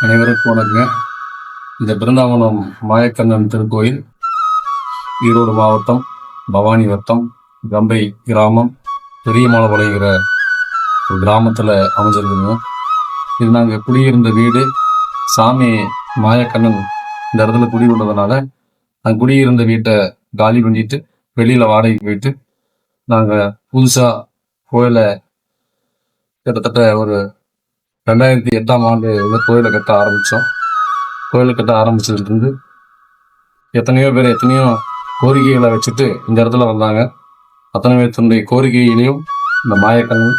அனைவருக்கும் வணக்கங்க. இந்த பிருந்தாவனம் மாயக்கண்ணன் திருக்கோயில் ஈரோடு மாவட்டம் பவானி வட்டம் கம்பை கிராமம் பெரியமலைங்கிற ஒரு கிராமத்தில் அமைஞ்சிருக்குதுங்க. இது நாங்கள் குடியிருந்த வீடு. சாமி மாயக்கண்ணன் இந்த இடத்துல குடியுள்ளதுனால அந்த குடியிருந்த வீட்டை காலி பண்ணிட்டு வெளியில் வாடகைக்கு போயிட்டு நாங்கள் புதுசாக கோயிலை கிட்டத்தட்ட ஒரு 2008ஆம் ஆண்டு கோயிலை கட்ட ஆரம்பித்தோம். கோயிலை கட்ட ஆரம்பிச்சதுலேருந்து எத்தனையோ பேர் எத்தனையோ கோரிக்கைகளை வச்சுட்டு இந்த இடத்துல வந்தாங்க. அத்தனை பேர்த்துடைய கோரிக்கையிலையும் இந்த மாயக்கண்ணன்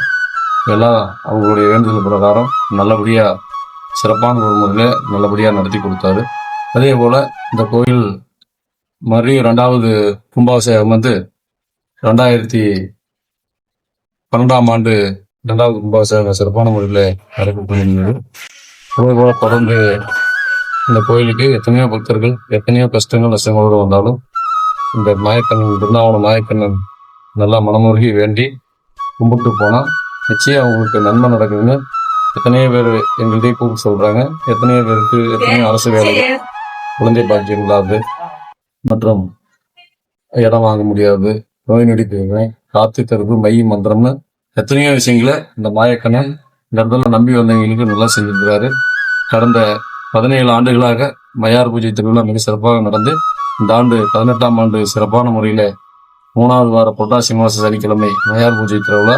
எல்லாம் அவங்களுடைய வேண்டுதல் பிரகாரம் நல்லபடியாக சிறப்பான ஒரு முறையில் நல்லபடியாக நடத்தி கொடுத்தாரு. அதே போல் இந்த கோயில் மறுபடியும் 2வது கும்பாபிஷேகம் 2012ஆம் ஆண்டு 2வது கும்பாபிஷேகம் சிறப்பான முறையில் நடைபெற்றிருந்தது. அதே போல தொடர்ந்து இந்த கோயிலுக்கு எத்தனையோ பக்தர்கள் எத்தனையோ கஷ்டங்கள் நஷ்டங்களோடு வந்தாலும் இந்த மாயக்கண்ணன் பிருந்தாவனம் மாயக்கண்ணன் நல்லா மனமுருகி வேண்டி கும்பிட்டு போனால் நிச்சயம் அவங்களுக்கு நன்மை நடக்குதுன்னு எத்தனையோ பேர் எங்கள்கிட்ட கூப்பிட்டு சொல்கிறாங்க. எத்தனையோ பேருக்கு எத்தனையோ அரசு வேலைகள், குழந்தை பாக்கியம் இல்லாது மற்றும் இடம் வாங்க முடியாது, நோய் நொடி தீர்வு, காத்து கருப்பு, மை மந்திரம்னு எத்தனையோ விஷயங்களை இந்த மாயக்கண்ணன் இந்த இடத்துல நம்பி வந்தவங்களுக்கு நல்லா செஞ்சிருக்கிறாரு. கடந்த 17 ஆண்டுகளாக மயார் பூஜை திருவிழா மிக சிறப்பாக நடந்து இந்த ஆண்டு 18ஆம் ஆண்டு சிறப்பான முறையில் 3வது வார புரட்டாசி மாத சனிக்கிழமை மயார் பூஜை திருவிழா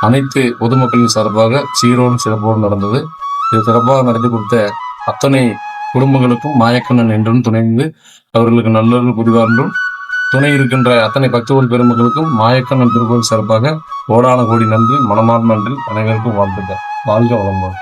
அனைத்து பொதுமக்களின் சார்பாக சீரோடும் சிறப்போடு நடந்தது. இது சிறப்பாக நடத்தி கொடுத்த அத்தனை குடும்பங்களுக்கும் மாயக்கண்ணன் என்றும் துணைந்து அவர்களுக்கு நல்லது புரிவார் என்றும் துணை இருக்கின்ற அத்தனை பக்தர்கள் பெருமக்களுக்கும் மாயக்கண்ணன் திருக்கோயில் சிறப்பாக கோடான கோடி நன்றி, மனமார்ந்த நன்றி. அனைவருக்கும் வாழ்த்துக்கள். வாழ்க வளமுடன்.